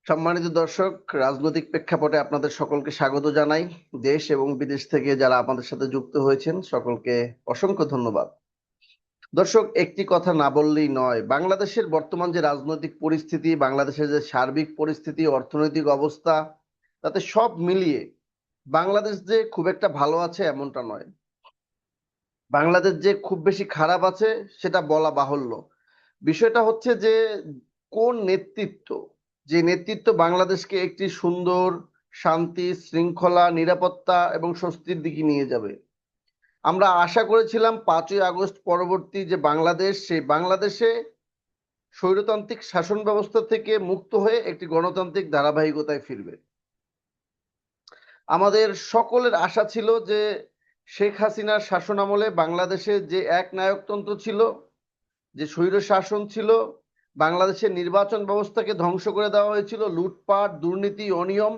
সম্মানিত দর্শক, রাজনৈতিক প্রেক্ষাপটে আপনাদের সকলকে স্বাগত জানাই। দেশ এবং বিদেশ থেকে যারা আমাদের সাথে যুক্ত হয়েছেন সকলকে অসংখ্য ধন্যবাদ। দর্শক, একটি কথা না বললেই নয়, বাংলাদেশের বর্তমান যে রাজনৈতিক পরিস্থিতি, বাংলাদেশের যে সার্বিক পরিস্থিতি, অর্থনৈতিক অবস্থা, তাতে সব মিলিয়ে বাংলাদেশ যে খুব একটা ভালো আছে এমনটা নয়। বাংলাদেশ যে খুব বেশি খারাপ আছে সেটা বলা বাহুল্য। বিষয়টা হচ্ছে যে কোন নেতৃত্ব, যে নেতৃত্ব বাংলাদেশকে একটি সুন্দর, শান্তি, শৃঙ্খলা, নিরাপত্তা এবং স্বস্তির দিকে নিয়ে যাবে। আমরা আশা করেছিলাম 5ই আগস্ট পরবর্তী যে বাংলাদেশ, সেই বাংলাদেশে স্বৈরতান্ত্রিক শাসন ব্যবস্থা থেকে মুক্ত হয়ে একটি গণতান্ত্রিক ধারাবাহিকতায় ফিরবে। আমাদের সকলের আশা ছিল যে শেখ হাসিনার শাসন আমলে বাংলাদেশে যে একনায়কতন্ত্র ছিল, যে স্বৈর শাসন ছিল, বাংলাদেশের নির্বাচন ব্যবস্থাকে ধ্বংস করে দেওয়া হয়েছিল, লুটপাট, দুর্নীতি, অনিয়ম,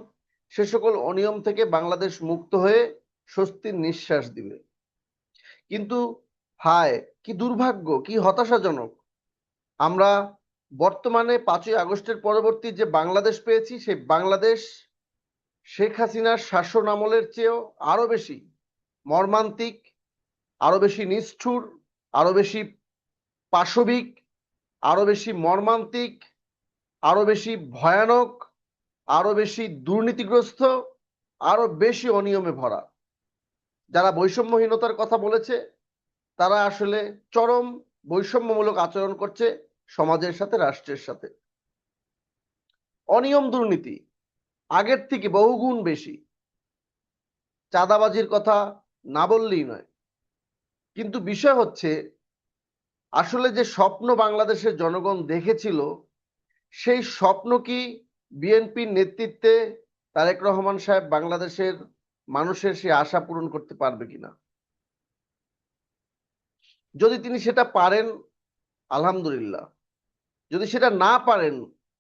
সে সকল অনিয়ম থেকে বাংলাদেশ মুক্ত হয়ে স্বস্তির নিঃশ্বাস দিবে। কিন্তু হায়, কি দুর্ভাগ্য, কি হতাশাজনক, আমরা বর্তমানে 5ই আগস্টের পরবর্তী যে বাংলাদেশ পেয়েছি, সেই বাংলাদেশ শেখ হাসিনার শাসন আমলের চেয়েও আরো বেশি মর্মান্তিক, আরো বেশি নিষ্ঠুর, আরো বেশি পাশবিক, আরো বেশি মর্মান্তিক, আরো বেশি ভয়ানক, আরো বেশি দুর্নীতিগ্রস্ত, আরো বেশি অনিয়মে ভরা। যারা বৈষম্যহীনতার কথা বলেছে তারা আসলে চরম বৈষম্যমূলক আচরণ করছে সমাজের সাথে, রাষ্ট্রের সাথে। অনিয়ম, দুর্নীতি আগের থেকে বহুগুণ বেশি। চাঁদাবাজির কথা না বললেই নয়। কিন্তু বিষয় হচ্ছে, আসলে যে স্বপ্ন বাংলাদেশের জনগণ দেখেছিল, সেই স্বপ্ন কি বিএনপির নেতৃত্বে তারেক রহমান সাহেব বাংলাদেশের মানুষের সেই আশা পূরণ করতে পারবে কিনা? যদি তিনি সেটা পারেন, আলহামদুলিল্লাহ। যদি সেটা না পারেন,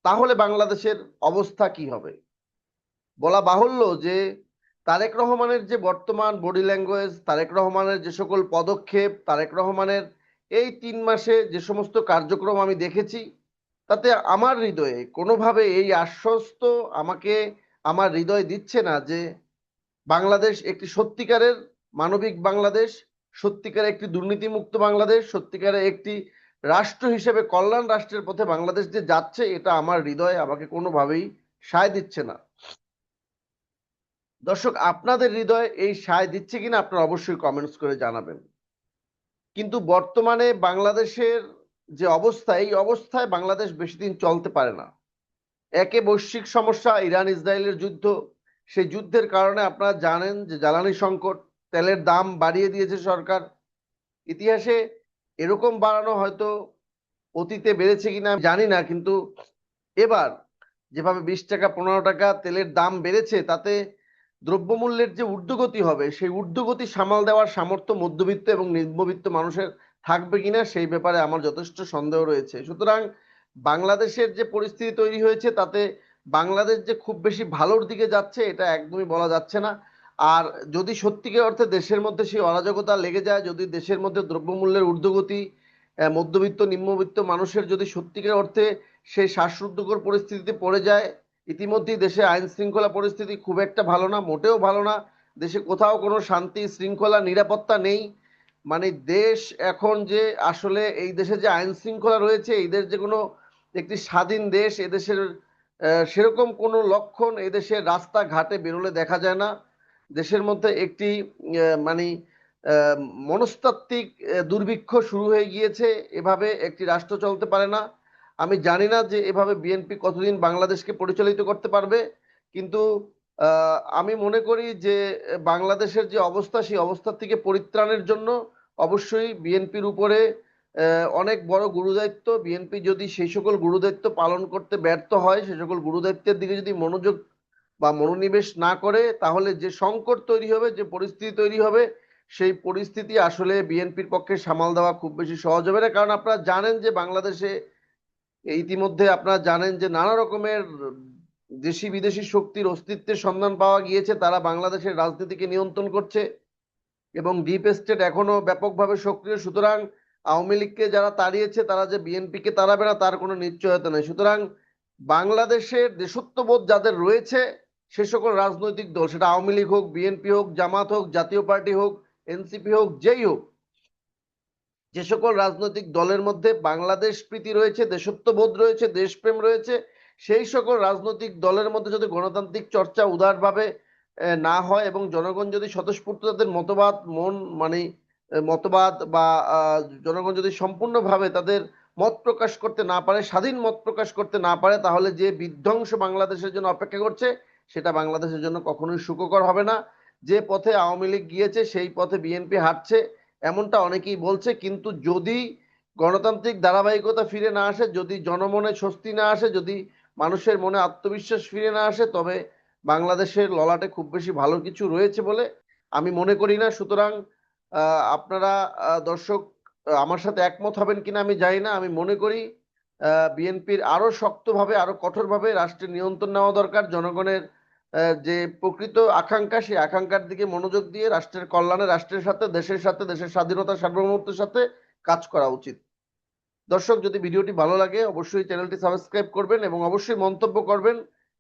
তাহলে বাংলাদেশের অবস্থা কি হবে? বলা বাহুল্য যে তারেক রহমানের যে বর্তমান বডি ল্যাঙ্গুয়েজ, তারেক রহমানের যে সকল পদক্ষেপ, তারেক রহমানের এই 3 মাসে যে সমস্ত কার্যক্রম আমি দেখেছি, তাতে আমার হৃদয়ে কোনোভাবে এই আশ্বস্ত আমাকে আমার হৃদয় দিচ্ছে না যে বাংলাদেশ একটি সত্যিকারের মানবিক বাংলাদেশ, সত্যিকারের একটি দুর্নীতিমুক্ত বাংলাদেশ, সত্যিকারের একটি রাষ্ট্র হিসেবে কল্যাণ রাষ্ট্রের পথে বাংলাদেশ যে যাচ্ছে, এটা আমার হৃদয়ে আমাকে কোনোভাবেই সায় দিচ্ছে না। দর্শক, আপনাদের হৃদয়ে এই সায় দিচ্ছে কিনা আপনারা অবশ্যই কমেন্টস করে জানাবেন। কিন্তু বর্তমানে বাংলাদেশের যে অবস্থা, এই অবস্থায় বাংলাদেশ বেশি দিন চলতে পারে না। একে বৈশ্বিক সমস্যা, ইরান ইসরায়েলের যুদ্ধ, সেই যুদ্ধের কারণে আপনারা জানেন যে জ্বালানি সংকট, তেলের দাম বাড়িয়ে দিয়েছে সরকার। ইতিহাসে এরকম বাড়ানো হয়তো অতীতে বেড়েছে কিনা আমি জানি না, কিন্তু এবার যেভাবে 20 টাকা 15 টাকা তেলের দাম বেড়েছে, তাতে দ্রব্যমূল্যের যে ঊর্ধ্বগতি হবে, সেই ঊর্ধ্বগতি সামাল দেওয়ার সামর্থ্য মধ্যবিত্ত এবং নিম্নবিত্ত মানুষের থাকবে কিনা সেই ব্যাপারে আমার যথেষ্ট সন্দেহ রয়েছে। সুতরাং বাংলাদেশের যে পরিস্থিতি তৈরি হয়েছে, তাতে বাংলাদেশ যে খুব বেশি ভালোর দিকে যাচ্ছে এটা একদমই বলা যাচ্ছে না। আর যদি সত্যিকার অর্থে দেশের মধ্যে সেই অরাজকতা লেগে যায়, যদি দেশের মধ্যে দ্রব্যমূল্যের ঊর্ধ্বগতি মধ্যবিত্ত নিম্নবিত্ত মানুষের যদি সত্যিকার অর্থে সেই শ্বাসরুদ্ধকর পরিস্থিতিতে পড়ে যায়, ইতিমধ্যেই দেশে আইন শৃঙ্খলা পরিস্থিতি খুব একটা ভালো না, মোটেও ভালো না। দেশে কোথাও কোনো শান্তি, শৃঙ্খলা, নিরাপত্তা নেই। মানে দেশ এখন যে আসলে এই দেশে যে আইন শৃঙ্খলা রয়েছে, এই দেশ যে কোনো একটি স্বাধীন দেশ, এদেশের সেরকম কোনো লক্ষণ এদেশের রাস্তাঘাটে বেরোলে দেখা যায় না। দেশের মধ্যে একটি মানে আহ, মনস্তাত্ত্বিক দুর্ভিক্ষ শুরু হয়ে গিয়েছে। এভাবে একটি রাষ্ট্র চলতে পারে না। আমি জানি না যে এভাবে বিএনপি কতদিন বাংলাদেশকে পরিচালিত করতে পারবে, কিন্তু আমি মনে করি যে বাংলাদেশের যে অবস্থা, সেই অবস্থা থেকে পরিত্রাণের জন্য অবশ্যই বিএনপির উপরে অনেক বড় গুরুদায়িত্ব। বিএনপি যদি সেই সকল গুরুদায়িত্ব পালন করতে ব্যর্থ হয়, সেই সকল গুরুদায়িত্বের দিকে যদি মনোযোগ বা মনোনিবেশ না করে, তাহলে যে সংকট তৈরি হবে, যে পরিস্থিতি তৈরি হবে, সেই পরিস্থিতি আসলে বিএনপির পক্ষে সামাল দেওয়া খুব বেশি সহজ হবে না। কারণ আপনারা জানেন যে বাংলাদেশে ইতিমধ্যে আপনারা জানেন যে নানা রকমের দেশি বিদেশি শক্তির অস্তিত্বের সন্ধান পাওয়া গিয়েছে। তারা বাংলাদেশের রাজনীতিকে নিয়ন্ত্রণ করছে এবং ডিপ স্টেট এখনো ব্যাপকভাবে সক্রিয়। সুতরাং আওয়ামী লীগকে যারা তাড়িয়েছে, তারা যে বিএনপিকে তাড়াবে না তার কোনো নিশ্চয়তা নেই। সুতরাং বাংলাদেশের দেশত্ববোধ যাদের রয়েছে সে সকল রাজনৈতিক দল, সেটা আওয়ামী লীগ হোক, বিএনপি হোক, জামাত হোক, জাতীয় পার্টি হোক, এনসিপি হোক, যেই হোক, যে সকল রাজনৈতিক দলের মধ্যে বাংলাদেশ প্রীতি রয়েছে, দেশত্ববোধ রয়েছে, দেশপ্রেম রয়েছে, সেই সকল রাজনৈতিক দলের মধ্যে যদি গণতান্ত্রিক চর্চা উদারভাবে না হয় এবং জনগণ যদি স্বতঃস্ফূর্ত তাদের মতবাদ বা জনগণ যদি সম্পূর্ণভাবে তাদের মত প্রকাশ করতে না পারে, স্বাধীন মত প্রকাশ করতে না পারে, তাহলে যে বিধ্বংস বাংলাদেশের জন্য অপেক্ষা করছে সেটা বাংলাদেশের জন্য কখনোই সুখকর হবে না। যে পথে আওয়ামী লীগ গিয়েছে সেই পথে বিএনপি হাঁটছে এমনটা অনেকেই বলছে, কিন্তু যদি গণতান্ত্রিক ধারাবাহিকতা ফিরে না আসে, যদি জনমনে স্বস্তি না আসে, যদি মানুষের মনে আত্মবিশ্বাস ফিরে না আসে, তবে বাংলাদেশের ললাটে খুব বেশি ভালো কিছু রয়েছে বলে আমি মনে করি না। সুতরাং আপনারা দর্শক আমার সাথে একমত হবেন কিনা আমি জানি না। আমি মনে করি বিএনপির আরো শক্তভাবে, আরো কঠোরভাবে রাষ্ট্রের নিয়ন্ত্রণ নেওয়া দরকার। জনগণের যে প্রকৃত আকাঙ্ক্ষা, সেই আকাঙ্ক্ষার দিকে মনোযোগ দিয়ে রাষ্ট্রের কল্যাণে, রাষ্ট্রের সাথে, দেশের স্বাধীনতা সার্বভৌমত্বের সাথে কাজ করা উচিত। দর্শক, যদি ভিডিওটি ভালো লাগে অবশ্যই চ্যানেলটি সাবস্ক্রাইব করবেন এবং অবশ্যই মন্তব্য করবেন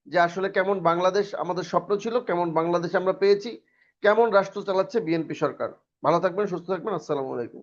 যে আসলে কেমন বাংলাদেশ আমাদের স্বপ্ন ছিল, কেমন বাংলাদেশ আমরা পেয়েছি, কেমন রাষ্ট্র চালাচ্ছে বিএনপি সরকার। ভালো থাকবেন, সুস্থ থাকবেন। আসসালামু আলাইকুম।